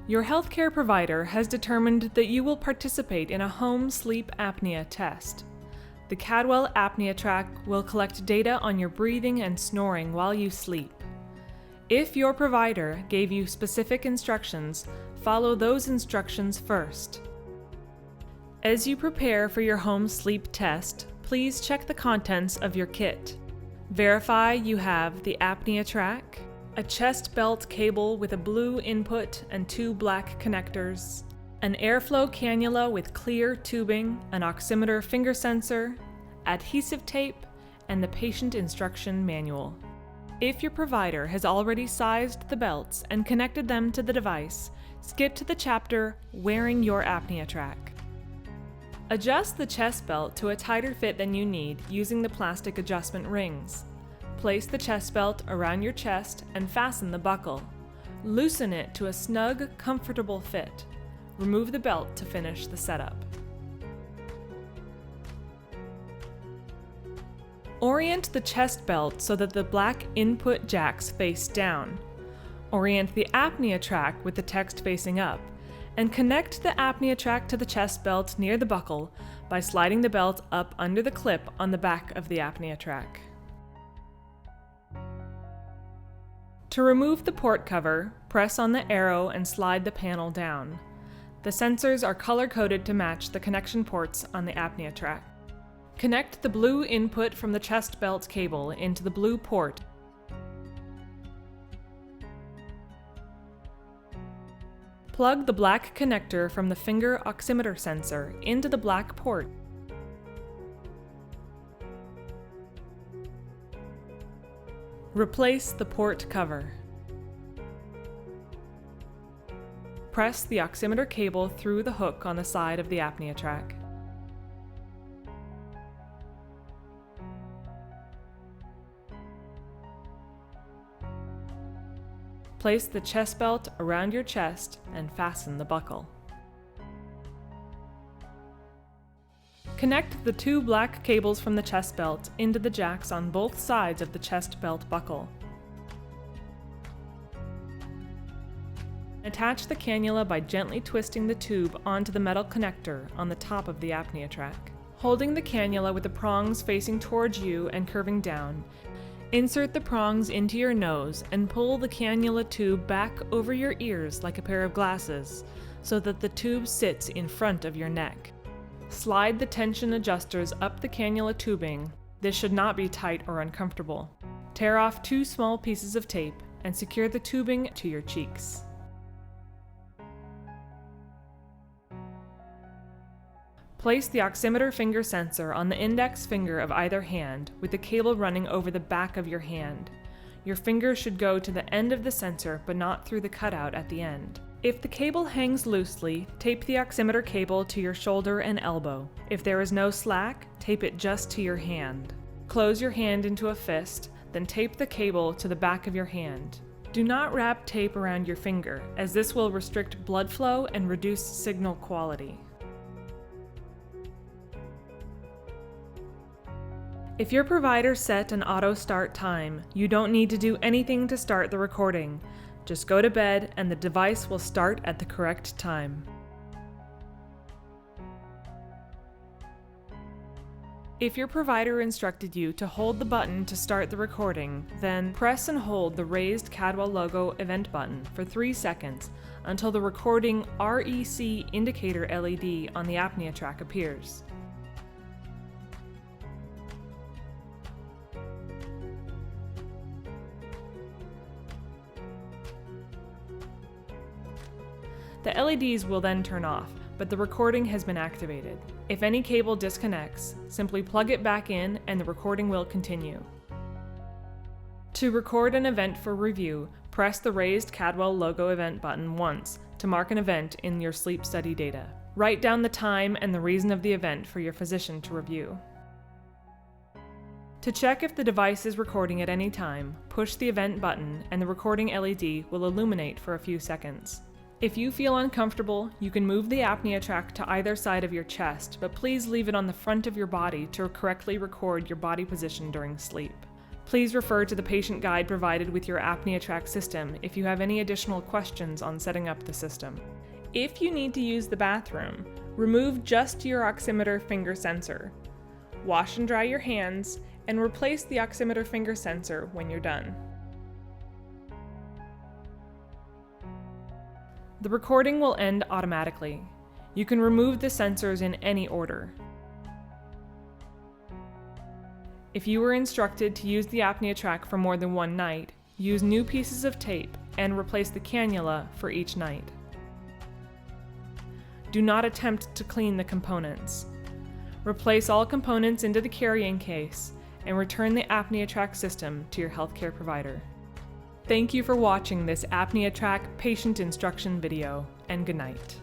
Your healthcare provider has determined that you will participate in a home sleep apnea test. The Cadwell ApneaTrak will collect data on your breathing and snoring while you sleep. If your provider gave you specific instructions, follow those instructions first. As you prepare for your home sleep test, please check the contents of your kit. Verify you have the ApneaTrak, a chest belt cable with a blue input and 2 black connectors, an airflow cannula with clear tubing, an oximeter finger sensor, adhesive tape, and the patient instruction manual. If your provider has already sized the belts and connected them to the device, skip to the chapter Wearing Your ApneaTrak. Adjust the chest belt to a tighter fit than you need using the plastic adjustment rings. Place the chest belt around your chest and fasten the buckle. Loosen it to a snug, comfortable fit. Remove the belt to finish the setup. Orient the chest belt so that the black input jacks face down. Orient the ApneaTrak with the text facing up, and connect the ApneaTrak to the chest belt near the buckle by sliding the belt up under the clip on the back of the ApneaTrak. To remove the port cover, press on the arrow and slide the panel down. The sensors are color-coded to match the connection ports on the ApneaTrak. Connect the blue input from the chest belt cable into the blue port. Plug the black connector from the finger oximeter sensor into the black port. Replace the port cover. Press the oximeter cable through the hook on the side of the ApneaTrak. Place the chest belt around your chest and fasten the buckle. Connect the 2 black cables from the chest belt into the jacks on both sides of the chest belt buckle. Attach the cannula by gently twisting the tube onto the metal connector on the top of the ApneaTrak. Holding the cannula with the prongs facing towards you and curving down, insert the prongs into your nose and pull the cannula tube back over your ears like a pair of glasses so that the tube sits in front of your neck. Slide the tension adjusters up the cannula tubing. This should not be tight or uncomfortable. Tear off 2 small pieces of tape and secure the tubing to your cheeks. Place the oximeter finger sensor on the index finger of either hand with the cable running over the back of your hand. Your finger should go to the end of the sensor but not through the cutout at the end. If the cable hangs loosely, tape the oximeter cable to your shoulder and elbow. If there is no slack, tape it just to your hand. Close your hand into a fist, then tape the cable to the back of your hand. Do not wrap tape around your finger, as this will restrict blood flow and reduce signal quality. If your provider set an auto start time, you don't need to do anything to start the recording. Just go to bed and the device will start at the correct time. If your provider instructed you to hold the button to start the recording, then press and hold the raised Cadwell logo event button for 3 seconds until the recording REC indicator LED on the ApneaTrak appears. The LEDs will then turn off, but the recording has been activated. If any cable disconnects, simply plug it back in and the recording will continue. To record an event for review, press the raised Cadwell logo event button once to mark an event in your sleep study data. Write down the time and the reason of the event for your physician to review. To check if the device is recording at any time, push the event button and the recording LED will illuminate for a few seconds. If you feel uncomfortable, you can move the ApneaTrak to either side of your chest, but please leave it on the front of your body to correctly record your body position during sleep. Please refer to the patient guide provided with your ApneaTrak system if you have any additional questions on setting up the system. If you need to use the bathroom, remove just your oximeter finger sensor. Wash and dry your hands, and replace the oximeter finger sensor when you're done. The recording will end automatically. You can remove the sensors in any order. If you were instructed to use the ApneaTrak for more than one night, use new pieces of tape and replace the cannula for each night. Do not attempt to clean the components. Replace all components into the carrying case and return the ApneaTrak system to your healthcare provider. Thank you for watching this ApneaTrak patient instruction video, and good night.